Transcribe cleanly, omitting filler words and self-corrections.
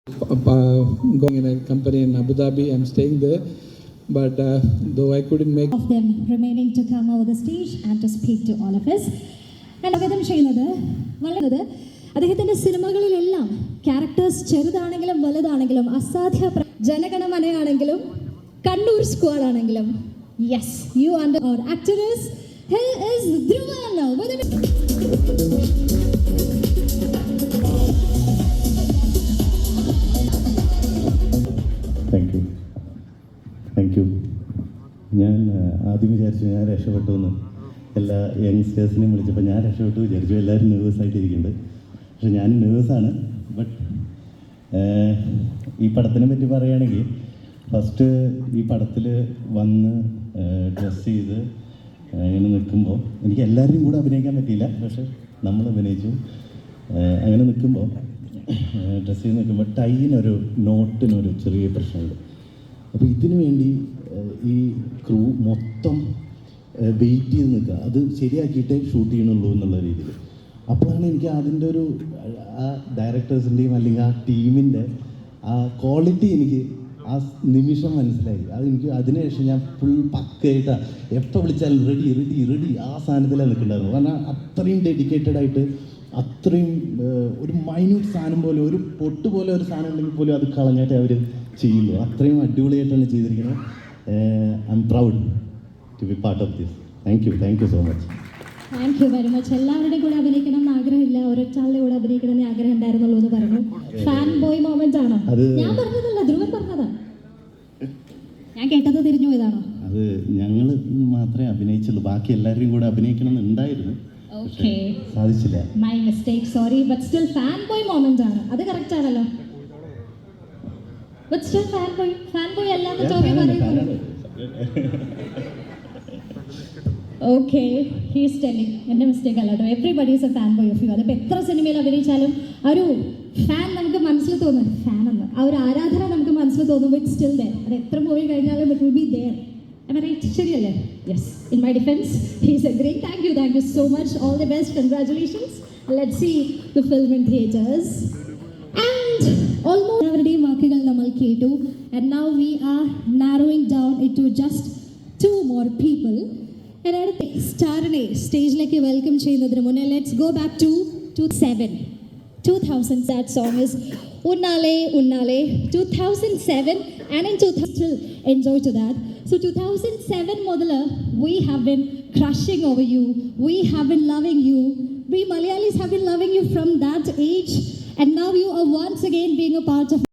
Going in a company in Abu Dhabi. I'm staying there, but though I couldn't make of them remaining to come over the stage and to speak to all of us. And ചെയ്യുന്നത് വളരെ അദ്ദേഹത്തിൻ്റെ സിനിമകളിലെല്ലാം characters ചെറുതാണെങ്കിലും വലുതാണെങ്കിലും അസാധ്യ ജനഗണമനയാണെങ്കിലും Kannur squad ആണെങ്കിലും yes you under our actor is Dhruvan. Thank you. ഞാൻ ആദ്യം വിചാരിച്ചു ഞാൻ രക്ഷപ്പെട്ടു എന്ന്. എല്ലാ യങ്സ്റ്റേഴ്സിനെയും വിളിച്ചപ്പോൾ ഞാൻ രക്ഷപ്പെട്ടു വിചാരിച്ചു. എല്ലാവരും നെർവസായിട്ടിരിക്കുന്നുണ്ട്. പക്ഷെ ഞാൻ നെർവസാണ്. ബട്ട് ഈ പടത്തിനെ പറ്റി പറയുകയാണെങ്കിൽ ഫസ്റ്റ് ഈ പടത്തിൽ വന്ന് ഡ്രസ്സ് ചെയ്ത് ഇങ്ങനെ നിൽക്കുമ്പോൾ എനിക്ക് എല്ലാവരും കൂടെ അഭിനയിക്കാൻ പറ്റിയില്ല. പക്ഷെ നമ്മൾ അഭിനയിച്ചു. അങ്ങനെ നിൽക്കുമ്പോൾ ഡ്രസ്സ് ചെയ്ത് നിൽക്കുമ്പോൾ ടൈനൊരു നോട്ടിനൊരു ചെറിയ പ്രശ്നമുണ്ട്. അപ്പോൾ ഇതിനു വേണ്ടി ഈ ക്രൂ മൊത്തം വെയിറ്റ് ചെയ്ത് നിൽക്കുക, അത് ശരിയാക്കിയിട്ടേ ഷൂട്ട് ചെയ്യണുള്ളൂ എന്നുള്ള രീതിയിൽ. അപ്പോഴാണ് എനിക്ക് അതിൻ്റെ ഒരു ആ ഡയറക്ടേഴ്സിൻ്റെയും അല്ലെങ്കിൽ ആ ടീമിൻ്റെ ആ ക്വാളിറ്റി എനിക്ക് ആ നിമിഷം മനസ്സിലായി. അതെനിക്ക് അതിനുശേഷം ഞാൻ ഫുൾ പക്കയായിട്ടാണ് എപ്പോൾ വിളിച്ചാലും റെഡി റെഡി റെഡി ആ സാധനത്തിലാണ് നിൽക്കുന്നുണ്ടായിരുന്നു. കാരണം അത്രയും ഡെഡിക്കേറ്റഡ് ആയിട്ട് അത്രയും ഒരു മൈന്യൂട്ട് സാധനം പോലെ ഒരു പൊട്ട് പോലെ ഒരു സാധനം ഉണ്ടെങ്കിൽ പോലും അത് കളഞ്ഞിട്ട് അവർ ചെയ്യുള്ളൂ. അത്രയും അടിപൊളിയായിട്ടാണ് ചെയ്തിരിക്കുന്നത്. I am proud to be part of this. Thank you so much. Thank you very much. എല്ലാവരുടെയും കൂടെ അഭിനയിക്കണം എന്ന് ആഗ്രഹമില്ല, ഒരൊറ്റാളുടെ കൂടെ അഭിനയിക്കണം എന്ന് ആഗ്രഹം ഉണ്ടായിരുന്നുള്ളൂ എന്ന് പറഞ്ഞു. ഫാൻ ബോയ് മൊമെന്റ് ആണോ? ഞാൻ പറഞ്ഞതല്ല, ധ്രുവൻ പറഞ്ഞതാ. ഞാൻ കേട്ടത് തിരിഞ്ഞു പോയതാണോ? അത് ഞങ്ങൾ മാത്രമേ അഭിനയിച്ചുള്ളൂ, ബാക്കി എല്ലാവരും കൂടെ അഭിനയിക്കണം എന്നുണ്ടായിരുന്നു. സാധിച്ചില്ല. My mistake, sorry. But still fan boy moment ആണ്, അത് കറക്റ്റ് ആണല്ലോ. ബട്ട് സ്റ്റിൽ ഫാൻ ബോയ് അല്ലാതെ ചോദ്യം പറയുന്നത്. Okay, he's telling. എൻ്റെ മിസ്റ്റേക്ക് അല്ല കേട്ടോ. Everybody is a fan boy of you. അതിപ്പോൾ എത്ര സിനിമയിൽ അഭിനയിച്ചാലും ഒരു ഫാൻ നമുക്ക് മനസ്സിൽ തോന്നും. ഫാൻ എന്ന് ആ ഒരു ആരാധന നമുക്ക് മനസ്സിൽ തോന്നുമ്പോൾ ഇറ്റ് സ്റ്റിൽ ദെയർ. അത് എത്ര പോയി കഴിഞ്ഞാലും ഇറ്റ് വിൽ ബി ദെയർ. ശരിയല്ലേ? Yes. In my defence he's agreeing. Thank you so much. All the best. Congratulations. Let's see the film in theatres. And almost അവരുടെയും വാക്കുകൾ നമ്മൾ കേട്ടു. And now we are narrowing down it to just 2 more people. And അടുത്ത സ്റ്റാറിനെ സ്റ്റേജിലേക്ക് welcome ചെയ്യുന്നതിന് മുന്നേ let's go back to 2000. That song is Unnale Unnale 2007, and in 2000 still enjoy to that. So 2007 modala we have been crushing over you, we have been loving you, we Malayalis have been loving you from that age, and now you are once again being a part of